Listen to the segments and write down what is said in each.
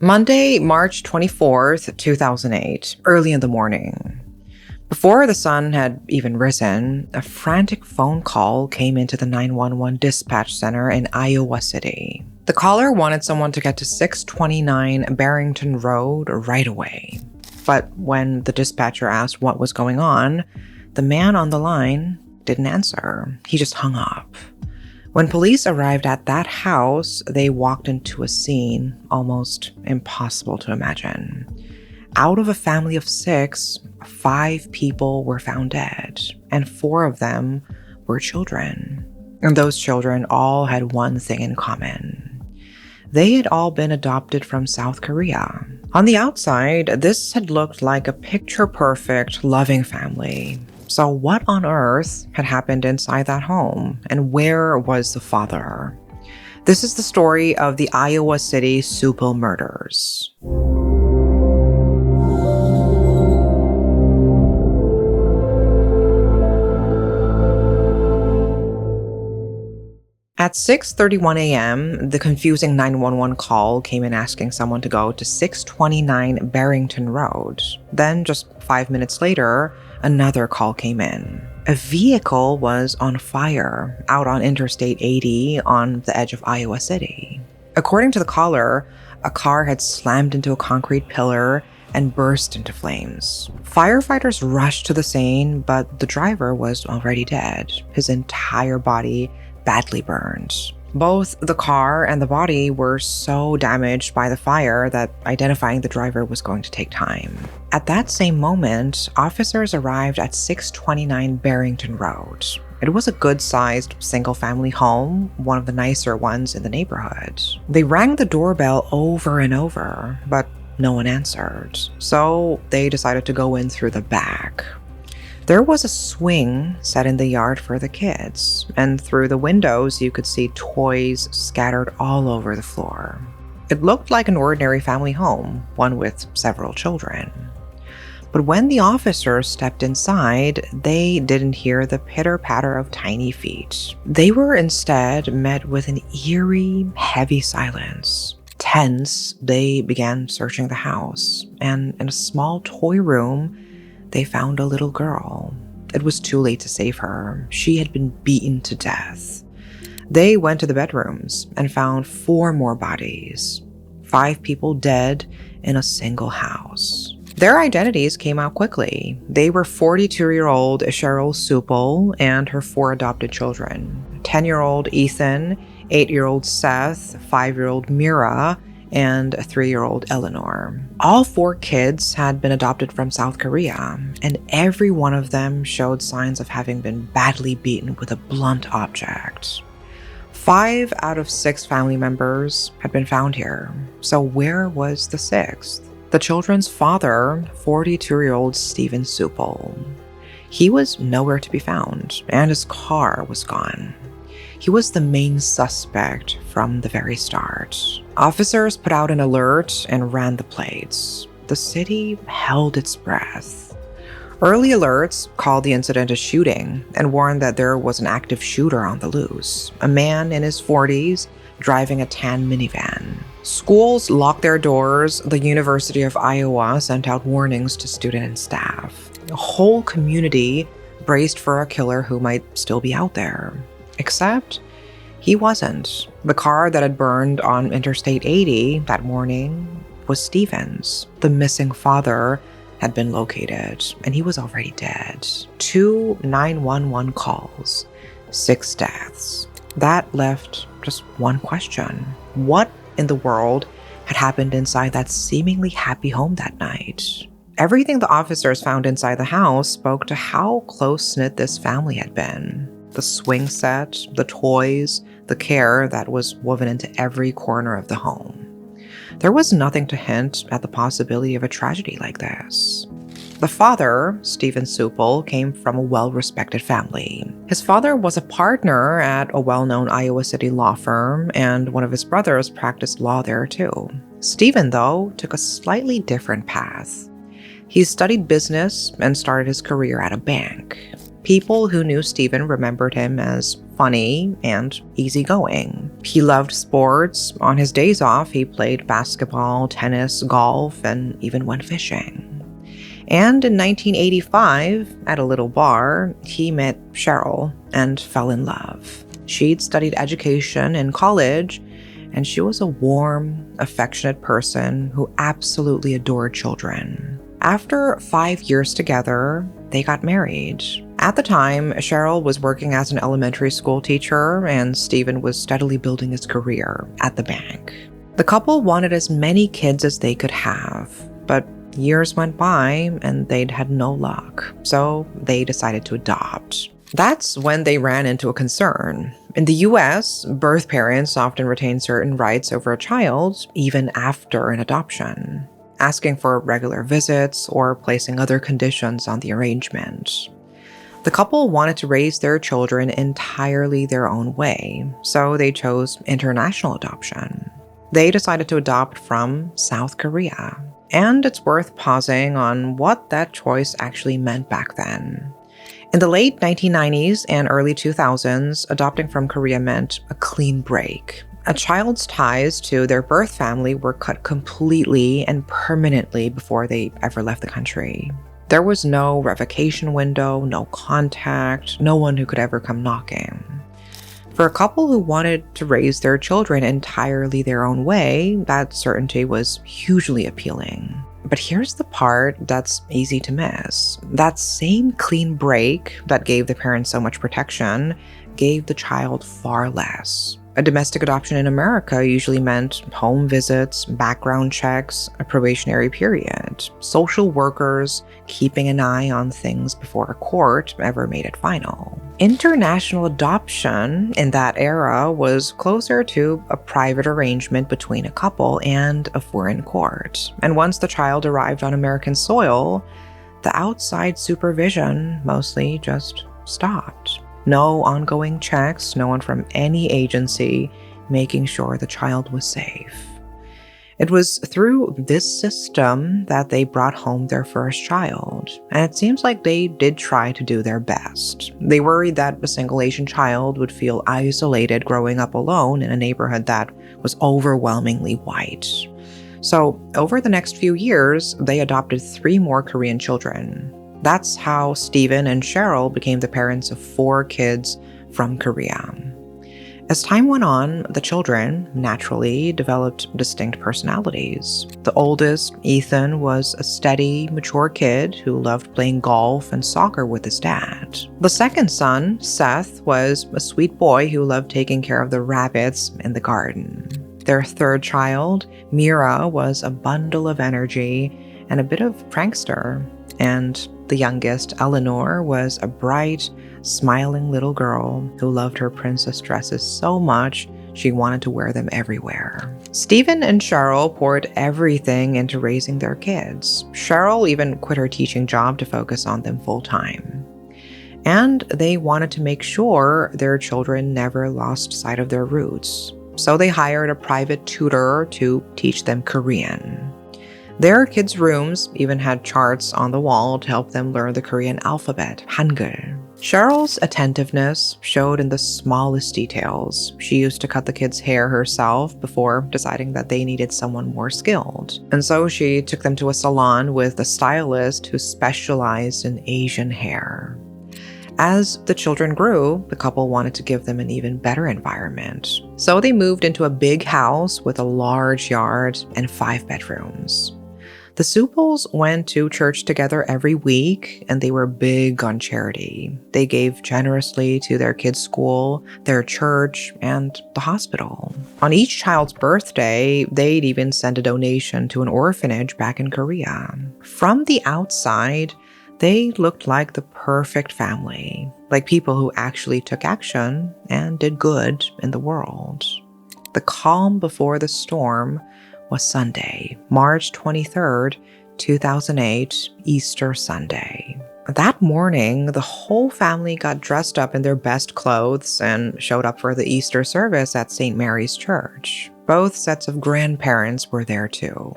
Monday, March 24th, 2008, early in the morning. Before the sun had even risen, a frantic phone call came into the 911 dispatch center in Iowa City. The caller wanted someone to get to 629 Barrington Road right away. But when the dispatcher asked what was going on, the man on the line didn't answer. He just hung up. When police arrived at that house, they walked into a scene almost impossible to imagine. Out of a family of 6, 5 people were found dead, and 4 of them were children. And those children all had one thing in common. They had all been adopted from South Korea. On the outside, this had looked like a picture-perfect, loving family. So what on earth had happened inside that home, and where was the father? This is the story of the Iowa City Sueppel murders. At 6:31 a.m., the confusing 911 call came in asking someone to go to 629 Barrington Road. Then, just 5 minutes later, another call came in. A vehicle was on fire out on Interstate 80 on the edge of Iowa City. According to the caller, a car had slammed into a concrete pillar and burst into flames. Firefighters rushed to the scene, but the driver was already dead, his entire body badly burned. Both the car and the body were so damaged by the fire that identifying the driver was going to take time. At that same moment, officers arrived at 629 Barrington Road. It was a good-sized single-family home, one of the nicer ones in the neighborhood. They rang the doorbell over and over, but no one answered. So they decided to go in through the back. There was a swing set in the yard for the kids, and through the windows you could see toys scattered all over the floor. It looked like an ordinary family home, one with several children. But when the officers stepped inside, they didn't hear the pitter-patter of tiny feet. They were instead met with an eerie, heavy silence. Tense, they began searching the house, and in a small toy room, they found a little girl. It was too late to save her. She had been beaten to death. They went to the bedrooms and found 4 more bodies. 5 people dead in a single house. Their identities came out quickly. They were 42-year-old Sheryl Sueppel and her 4 adopted children. 10-year-old Ethan, 8-year-old Seth, 5-year-old Mira, and a 3-year-old Eleanor. All 4 kids had been adopted from South Korea, and every one of them showed signs of having been badly beaten with a blunt object. 5 out of 6 family members had been found here, so where was the 6th? The children's father, 42-year-old Stephen Sueppel. He was nowhere to be found, and his car was gone. He was the main suspect from the very start. Officers put out an alert and ran the plates. The city held its breath. Early alerts called the incident a shooting and warned that there was an active shooter on the loose, a man in his 40s driving a tan minivan. Schools locked their doors. The University of Iowa sent out warnings to students and staff. The whole community braced for a killer who might still be out there. Except he wasn't. The car that had burned on Interstate 80 that morning was Stephen's. The missing father had been located, and he was already dead. 2 911 calls, 6 deaths. That left just one question. What in the world had happened inside that seemingly happy home that night? Everything the officers found inside the house spoke to how close-knit this family had been. The swing set, the toys, the care that was woven into every corner of the home. There was nothing to hint at the possibility of a tragedy like this. The father, Stephen Sueppel, came from a well-respected family. His father was a partner at a well-known Iowa City law firm, and one of his brothers practiced law there too. Stephen, though, took a slightly different path. He studied business and started his career at a bank. People who knew Stephen remembered him as funny and easygoing. He loved sports. On his days off, he played basketball, tennis, golf, and even went fishing. And in 1985, at a little bar, he met Sheryl and fell in love. She'd studied education in college, and she was a warm, affectionate person who absolutely adored children. After 5 years together, they got married. At the time, Sheryl was working as an elementary school teacher, and Stephen was steadily building his career at the bank. The couple wanted as many kids as they could have, but years went by and they'd had no luck, so they decided to adopt. That's when they ran into a concern. In the US, birth parents often retain certain rights over a child, even after an adoption, asking for regular visits or placing other conditions on the arrangement. The couple wanted to raise their children entirely their own way, so they chose international adoption. They decided to adopt from South Korea. And it's worth pausing on what that choice actually meant back then. In the late 1990s and early 2000s, adopting from Korea meant a clean break. A child's ties to their birth family were cut completely and permanently before they ever left the country. There was no revocation window, no contact, no one who could ever come knocking. For a couple who wanted to raise their children entirely their own way, that certainty was hugely appealing. But here's the part that's easy to miss. That same clean break that gave the parents so much protection gave the child far less. A domestic adoption in America usually meant home visits, background checks, a probationary period, social workers keeping an eye on things before a court ever made it final. International adoption in that era was closer to a private arrangement between a couple and a foreign court. And once the child arrived on American soil, the outside supervision mostly just stopped. No ongoing checks, no one from any agency making sure the child was safe. It was through this system that they brought home their first child, and it seems like they did try to do their best. They worried that a single Asian child would feel isolated growing up alone in a neighborhood that was overwhelmingly white. So, over the next few years, they adopted 3 more Korean children. That's how Stephen and Sheryl became the parents of 4 kids from Korea. As time went on, the children naturally developed distinct personalities. The oldest, Ethan, was a steady, mature kid who loved playing golf and soccer with his dad. The second son, Seth, was a sweet boy who loved taking care of the rabbits in the garden. Their third child, Mira, was a bundle of energy and a bit of prankster. And the youngest, Eleanor, was a bright, smiling little girl who loved her princess dresses so much she wanted to wear them everywhere. Stephen and Sheryl poured everything into raising their kids. Sheryl even quit her teaching job to focus on them full-time. And they wanted to make sure their children never lost sight of their roots. So they hired a private tutor to teach them Korean. Their kids' rooms even had charts on the wall to help them learn the Korean alphabet, Hangul. Sheryl's attentiveness showed in the smallest details. She used to cut the kids' hair herself before deciding that they needed someone more skilled. And so she took them to a salon with a stylist who specialized in Asian hair. As the children grew, the couple wanted to give them an even better environment. So they moved into a big house with a large yard and 5 bedrooms. The Sueppels went to church together every week, and they were big on charity. They gave generously to their kids' school, their church, and the hospital. On each child's birthday, they'd even send a donation to an orphanage back in Korea. From the outside, they looked like the perfect family, like people who actually took action and did good in the world. The calm before the storm was Sunday, March 23rd, 2008, Easter Sunday. That morning, the whole family got dressed up in their best clothes and showed up for the Easter service at St. Mary's Church. Both sets of grandparents were there too.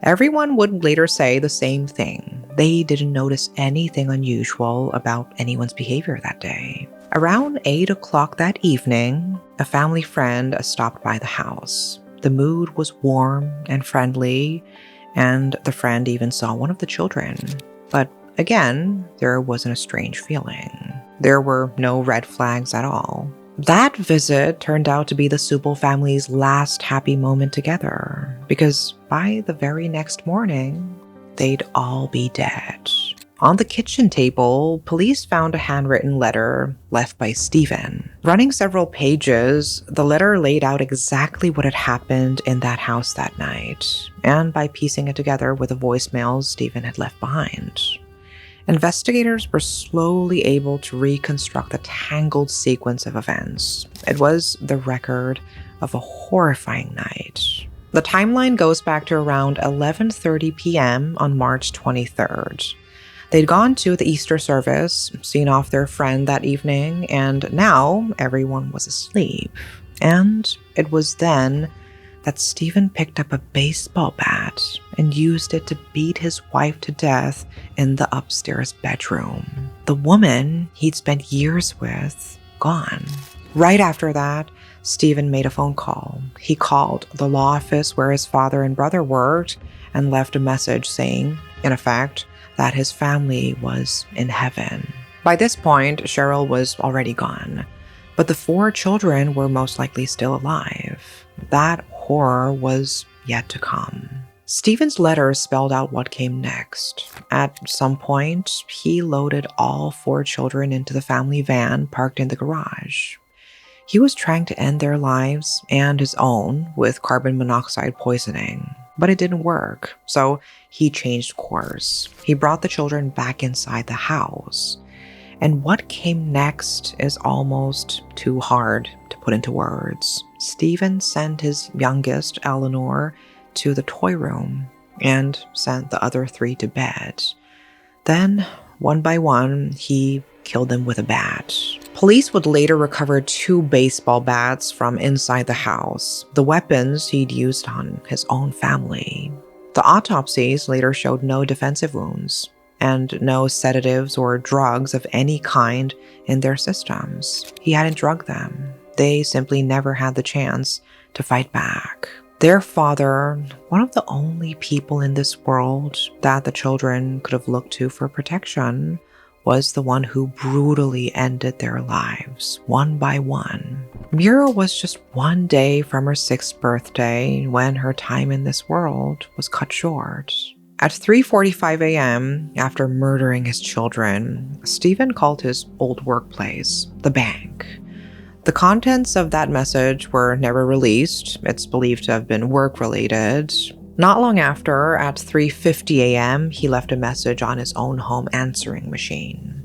Everyone would later say the same thing. They didn't notice anything unusual about anyone's behavior that day. Around 8 o'clock that evening, a family friend stopped by the house. The mood was warm and friendly, and the friend even saw one of the children. But again, there wasn't a strange feeling. There were no red flags at all. That visit turned out to be the Sueppel family's last happy moment together, because by the very next morning, they'd all be dead. On the kitchen table, police found a handwritten letter left by Stephen. Running several pages, the letter laid out exactly what had happened in that house that night, and by piecing it together with the voicemails Stephen had left behind, investigators were slowly able to reconstruct the tangled sequence of events. It was the record of a horrifying night. The timeline goes back to around 11:30 p.m. on March 23rd. They'd gone to the Easter service, seen off their friend that evening, and now everyone was asleep. And it was then that Stephen picked up a baseball bat and used it to beat his wife to death in the upstairs bedroom. The woman he'd spent years with, gone. Right after that, Stephen made a phone call. He called the law office where his father and brother worked and left a message saying, in effect, that his family was in heaven. By this point, Sheryl was already gone, but the 4 children were most likely still alive. That horror was yet to come. Stephen's letter spelled out what came next. At some point, he loaded all 4 children into the family van parked in the garage. He was trying to end their lives and his own with carbon monoxide poisoning, but it didn't work, so he changed course. He brought the children back inside the house. And what came next is almost too hard to put into words. Stephen sent his youngest, Eleanor, to the toy room and sent the other 3 to bed. Then, one by one, he killed them with a bat. Police would later recover 2 baseball bats from inside the house, the weapons he'd used on his own family. The autopsies later showed no defensive wounds and no sedatives or drugs of any kind in their systems. He hadn't drugged them. They simply never had the chance to fight back. Their father, one of the only people in this world that the children could have looked to for protection, was the one who brutally ended their lives, one by one. Mira was just one day from her 6th birthday when her time in this world was cut short. At 3:45 a.m., after murdering his children, Stephen called his old workplace, the bank. The contents of that message were never released. It's believed to have been work-related. Not long after, at 3:50 a.m., he left a message on his own home answering machine.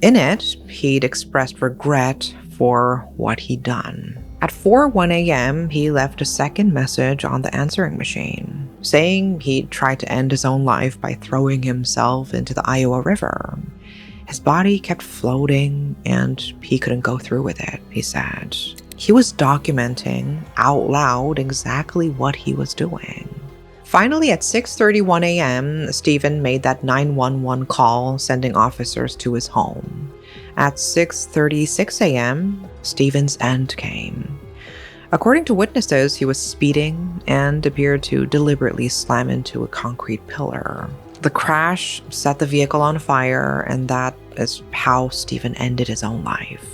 In it, he'd expressed regret for what he'd done. At 4:01 a.m., he left a second message on the answering machine, saying he'd tried to end his own life by throwing himself into the Iowa River. His body kept floating, and he couldn't go through with it, he said. He was documenting out loud exactly what he was doing. Finally, at 6:31 a.m., Stephen made that 911 call, sending officers to his home. At 6:36 a.m., Stephen's end came. According to witnesses, he was speeding and appeared to deliberately slam into a concrete pillar. The crash set the vehicle on fire, and that is how Stephen ended his own life.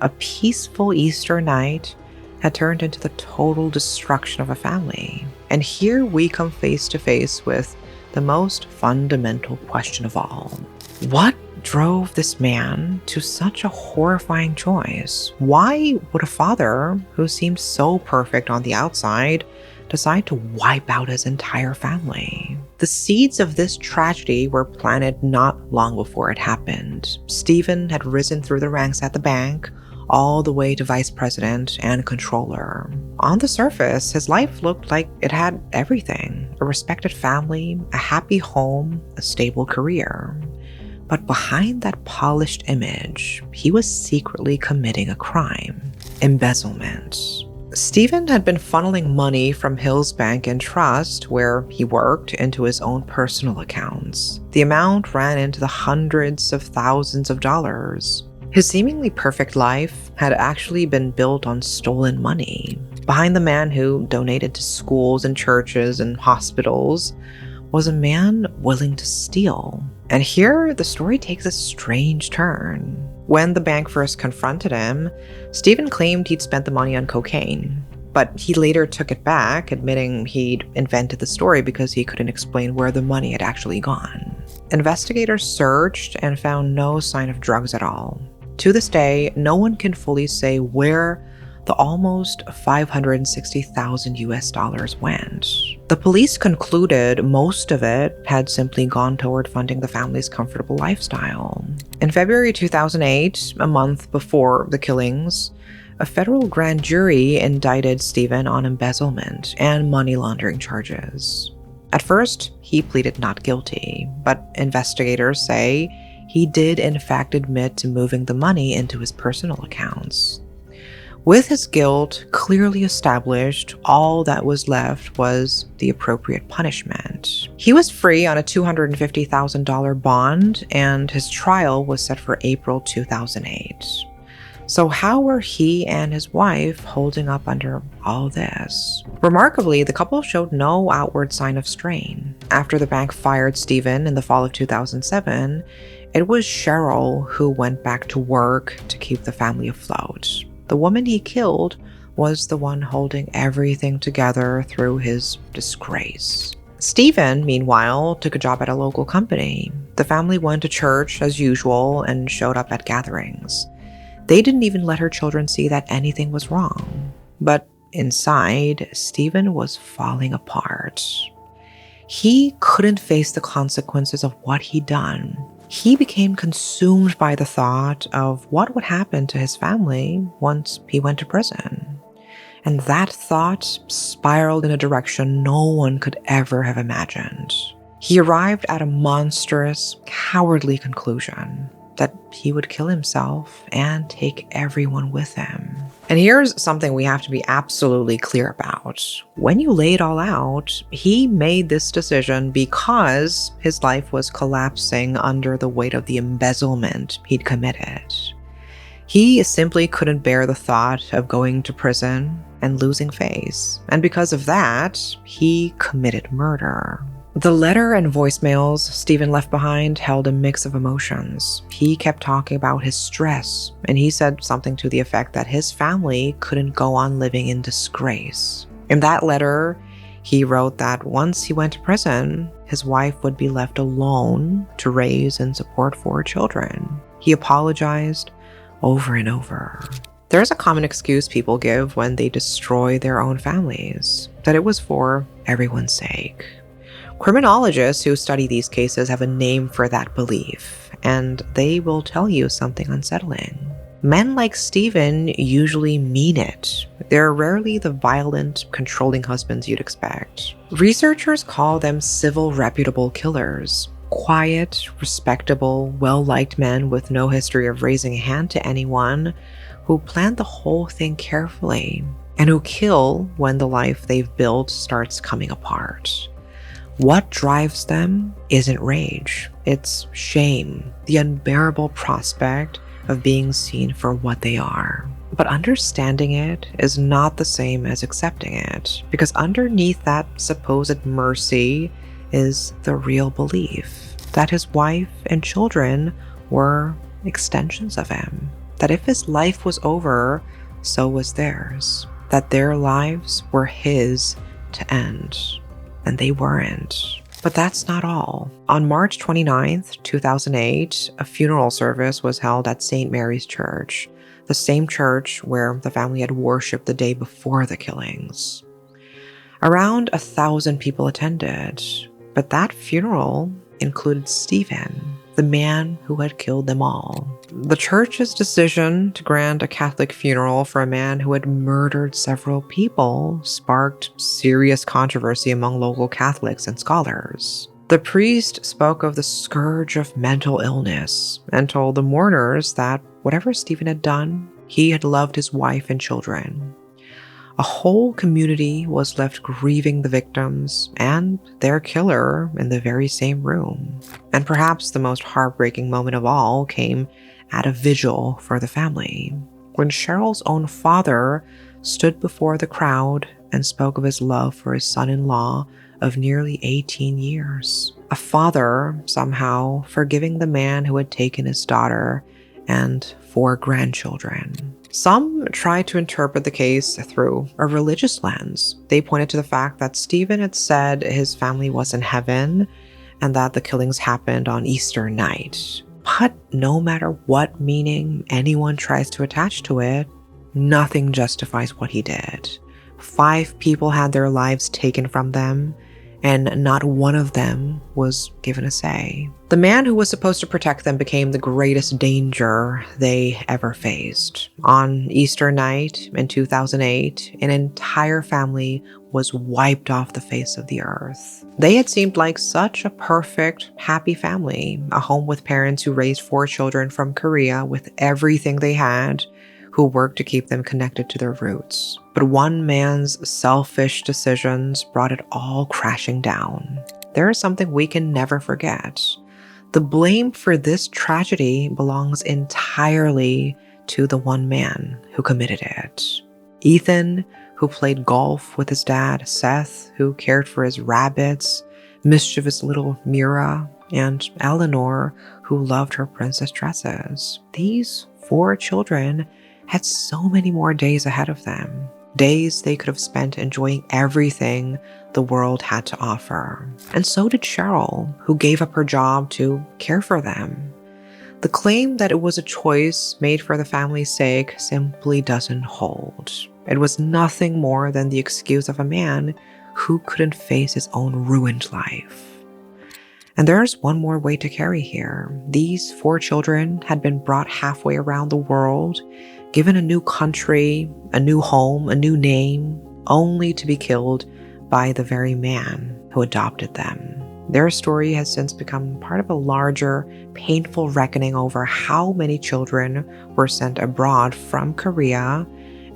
A peaceful Easter night had turned into the total destruction of a family. And here we come face to face with the most fundamental question of all. What drove this man to such a horrifying choice? Why would a father who seemed so perfect on the outside decide to wipe out his entire family? The seeds of this tragedy were planted not long before it happened. Stephen had risen through the ranks at the bank, all the way to vice president and controller. On the surface, his life looked like it had everything: a respected family, a happy home, a stable career. But behind that polished image, he was secretly committing a crime: embezzlement. Stephen had been funneling money from Hills Bank and Trust, where he worked, into his own personal accounts. The amount ran into the hundreds of thousands of dollars. His seemingly perfect life had actually been built on stolen money. Behind the man who donated to schools and churches and hospitals was a man willing to steal. And here, the story takes a strange turn. When the bank first confronted him, Stephen claimed he'd spent the money on cocaine. But he later took it back, admitting he'd invented the story because he couldn't explain where the money had actually gone. Investigators searched and found no sign of drugs at all. To this day, no one can fully say where the almost $560,000 went. The police concluded most of it had simply gone toward funding the family's comfortable lifestyle. In February 2008, a month before the killings, a federal grand jury indicted Stephen on embezzlement and money laundering charges. At first, he pleaded not guilty, but investigators say he did in fact admit to moving the money into his personal accounts. With his guilt clearly established, all that was left was the appropriate punishment. He was free on a $250,000 bond, and his trial was set for April 2008. So how were he and his wife holding up under all this? Remarkably, the couple showed no outward sign of strain. After the bank fired Stephen in the fall of 2007, it was Sheryl who went back to work to keep the family afloat. The woman he killed was the one holding everything together through his disgrace. Stephen, meanwhile, took a job at a local company. The family went to church as usual and showed up at gatherings. They didn't even let her children see that anything was wrong. But inside, Stephen was falling apart. He couldn't face the consequences of what he'd done. He became consumed by the thought of what would happen to his family once he went to prison. And that thought spiraled in a direction no one could ever have imagined. He arrived at a monstrous, cowardly conclusion that he would kill himself and take everyone with him. And here's something we have to be absolutely clear about. When you lay it all out, he made this decision because his life was collapsing under the weight of the embezzlement he'd committed. He simply couldn't bear the thought of going to prison and losing face. And because of that, he committed murder. The letter and voicemails Stephen left behind held a mix of emotions. He kept talking about his stress, and he said something to the effect that his family couldn't go on living in disgrace. In that letter, he wrote that once he went to prison, his wife would be left alone to raise and support 4 children. He apologized over and over. There's a common excuse people give when they destroy their own families, that it was for everyone's sake. Criminologists who study these cases have a name for that belief, and they will tell you something unsettling. Men like Stephen usually mean it. They're rarely the violent, controlling husbands you'd expect. Researchers call them civil reputable killers. Quiet, respectable, well-liked men with no history of raising a hand to anyone, who plan the whole thing carefully, and who kill when the life they've built starts coming apart. What drives them isn't rage, it's shame, the unbearable prospect of being seen for what they are. But understanding it is not the same as accepting it, because underneath that supposed mercy is the real belief that his wife and children were extensions of him, that if his life was over, so was theirs, that their lives were his to end. And they weren't. But that's not all. On March 29th, 2008, a funeral service was held at St. Mary's Church, the same church where the family had worshipped the day before the killings. Around 1,000 people attended, but that funeral included Stephen, the man who had killed them all. The church's decision to grant a Catholic funeral for a man who had murdered several people sparked serious controversy among local Catholics and scholars. The priest spoke of the scourge of mental illness and told the mourners that whatever Stephen had done, he had loved his wife and children. A whole community was left grieving the victims and their killer in the very same room. And perhaps the most heartbreaking moment of all came at a vigil for the family, when Sheryl's own father stood before the crowd and spoke of his love for his son-in-law of nearly 18 years. A father somehow forgiving the man who had taken his daughter and 4 grandchildren. Some tried to interpret the case through a religious lens. They pointed to the fact that Stephen had said his family was in heaven and that the killings happened on Easter night. But no matter what meaning anyone tries to attach to it, nothing justifies what he did. 5 people had their lives taken from them, and not one of them was given a say. The man who was supposed to protect them became the greatest danger they ever faced. On Easter night in 2008, an entire family was wiped off the face of the earth. They had seemed like such a perfect, happy family, a home with parents who raised 4 children from Korea with everything they had, who worked to keep them connected to their roots. But one man's selfish decisions brought it all crashing down. There is something we can never forget. The blame for this tragedy belongs entirely to the one man who committed it. Ethan, who played golf with his dad, Seth, who cared for his rabbits, mischievous little Mira, and Eleanor, who loved her princess dresses. These 4 children had so many more days ahead of them. Days they could have spent enjoying everything the world had to offer. And so did Sheryl, who gave up her job to care for them. The claim that it was a choice made for the family's sake simply doesn't hold. It was nothing more than the excuse of a man who couldn't face his own ruined life. And there's one more weight to carry here. These 4 children had been brought halfway around the world, given a new country, a new home, a new name, only to be killed by the very man who adopted them. Their story has since become part of a larger, painful reckoning over how many children were sent abroad from Korea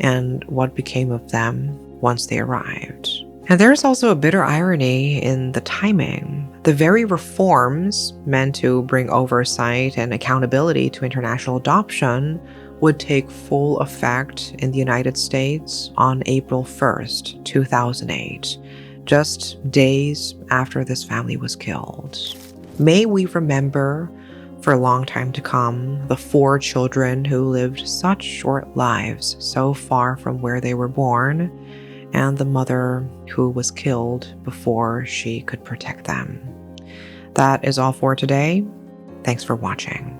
and what became of them once they arrived. And there's also a bitter irony in the timing. The very reforms meant to bring oversight and accountability to international adoption would take full effect in the United States on April 1st, 2008, just days after this family was killed. May we remember for a long time to come the 4 children who lived such short lives so far from where they were born, and the mother who was killed before she could protect them. That is all for today. Thanks for watching.